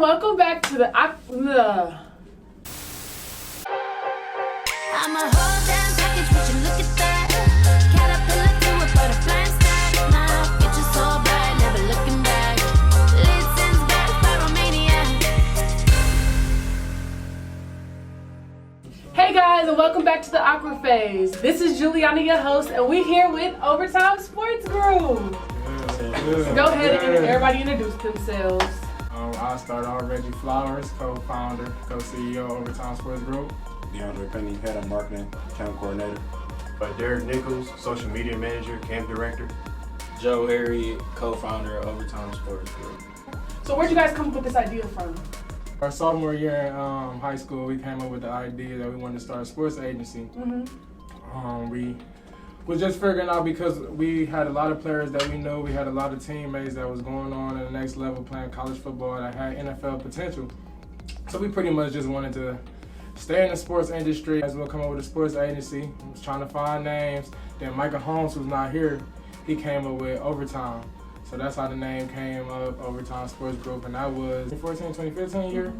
welcome back to the I'm a whole damn package, would you look at that? Caterpillar to a butterfly and stack. My future so bright, never looking back. Lead sends back, pyromania. Hey guys, and welcome back to the Awkward Phase. This is Juliana, your host, and we're here with OverTime Sports Group. Go ahead and everybody introduce themselves. I'll start off. Reggie Flowers, co-founder, co-CEO of OverTime Sports Group. DeAndre Penny, head of marketing, camp coordinator. Derek Nichols, social media manager, camp director. Joe Harriet, co-founder of OverTime Sports Group. So where'd you guys come up with this idea from? Our sophomore year in high school, we came up with the idea that we wanted to start a sports agency. We was just figuring out because we had a lot of players that we knew, we had a lot of teammates that was going on at the next level playing college football that had NFL potential. So we pretty much just wanted to stay in the sports industry as well, come up with a sports agency. I was trying to find names. Then Michael Holmes, who's not here, he came up with OverTime. So that's how the name came up, OverTime Sports Group, and that was 2014, 2015 year.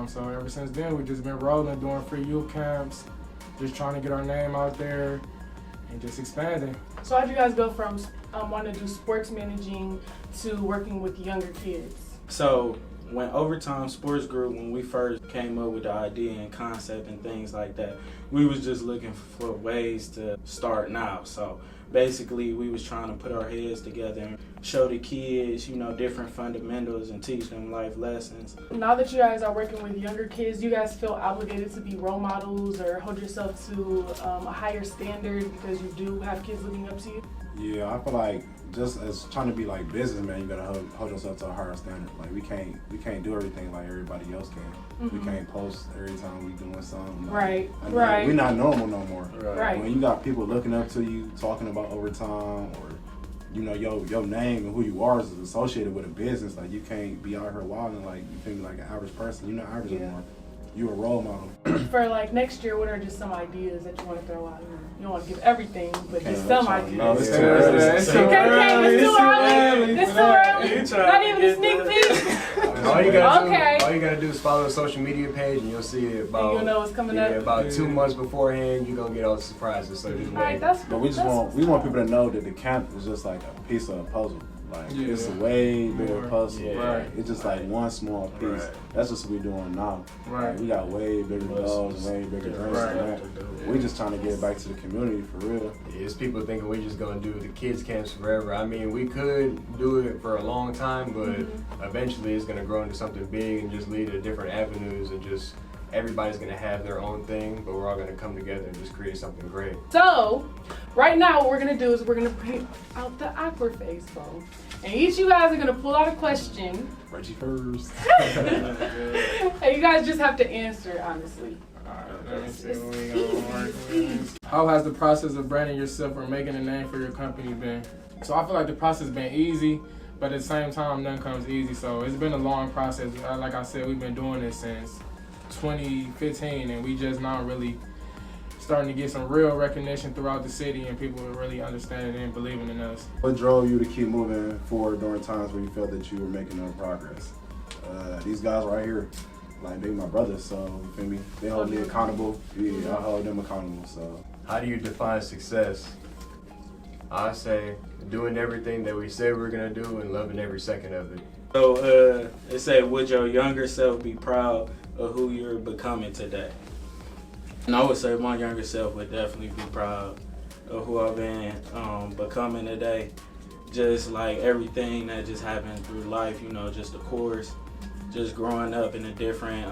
So ever since then, we've just been rolling, doing free youth camps, just trying to get our name out there and just expanding. So how'd you guys go from wanting to do sports managing to working with younger kids? So when OverTime Sports Group, when we first came up with the idea and concept and things like that, we was just looking for ways to start now. So basically we was trying to put our heads together and show the kids, different fundamentals and teach them life lessons. Now that you guys are working with younger kids, do you guys feel obligated to be role models or hold yourself to a higher standard because you do have kids looking up to you? Yeah, I feel like just as trying to be like businessman, you gotta hold yourself to a higher standard. Like we can't do everything like everybody else can. We can't post every time we doing something. Right. We're not normal no more. Right. When you got people looking up to you, talking about OverTime, or your name and who you are is associated with a business. Like you can't be out here wilding like you can be like an average person. You're not average anymore. You're a role model. For like next year, what are just some ideas that you want to throw out? You don't want to give everything, but just some ideas. No, it's too early. It's too early. Not even a sneak peek. All you gotta do is follow the social media page, and you'll see it about. You'll know what's coming up. About 2 months beforehand, you're gonna get all the surprises. So just wait. But we want people to know that the camp is just like a piece of a puzzle. Like it's a way bigger puzzle. Right. It's just like one small piece. Right. That's just what we're doing now. Right. Like, we got way bigger goals and way bigger dreams than that. We just trying to get back to the community for real. Yeah, it's people thinking we're just gonna do the kids camps forever. I mean, we could do it for a long time, but eventually it's gonna grow into something big and just lead to different avenues and just everybody's gonna have their own thing, but we're all gonna come together and just create something great. So, right now what we're gonna do is we're gonna bring out the awkward phase phone. And each of you guys are gonna pull out a question. Reggie first. And you guys just have to answer honestly. Let me see what we gonna work with. How has the process of branding yourself or making a name for your company been? So I feel like the process has been easy, but at the same time, none comes easy. So it's been a long process. Like I said, we've been doing this since 2015, and we just now really starting to get some real recognition throughout the city, and people are really understanding and believing in us. What drove you to keep moving forward during times where you felt that you were making no progress? These guys right here, like they my brothers, so you feel me? They hold me accountable. Yeah, I hold them accountable. So How do you define success? I say doing everything that we said we're gonna do and loving every second of it. So it said, would your younger self be proud of who you're becoming today? And I would say my younger self would definitely be proud of who I've been becoming today. Just like everything that just happened through life, just the course, just growing up in a different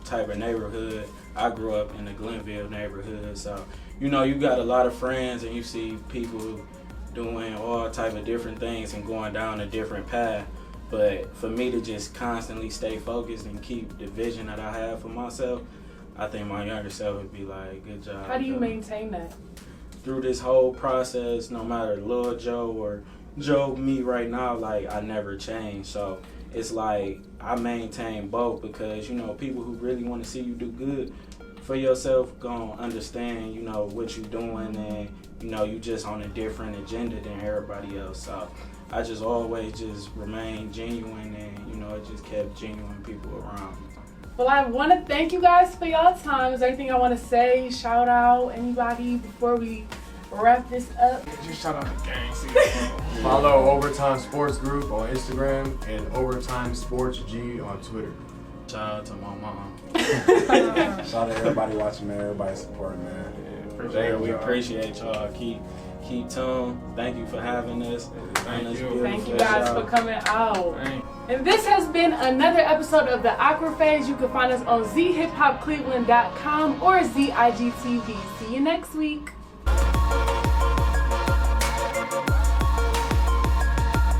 type of neighborhood. I grew up in the Glenville neighborhood, so you got a lot of friends and you see people doing all type of different things and going down a different path. But for me to just constantly stay focused and keep the vision that I have for myself, I think my younger self would be like, good job. How do you maintain that? Through this whole process, no matter Lil Joe or Joe me right now, like I never change. So it's like I maintain both because, people who really want to see you do good for yourself gonna understand, what you're doing and, you just on a different agenda than everybody else. So I just always just remained genuine, and you know, it just kept genuine people around me. Well, I want to thank you guys for y'all time. Is there anything I want to say, shout out, anybody before we wrap this up? Just shout out the gang. Follow OverTime Sports Group on Instagram and OverTime Sports G on Twitter. Shout out to my mom. Shout out to everybody watching, man. Everybody supporting, man. We appreciate y'all. Keep tuned. Thank you for having us. Thank you. Thank you guys for coming out. Thanks. And this has been another episode of the Aqua Phase. You can find us on zhiphopcleveland.com or ZIGTV. See you next week.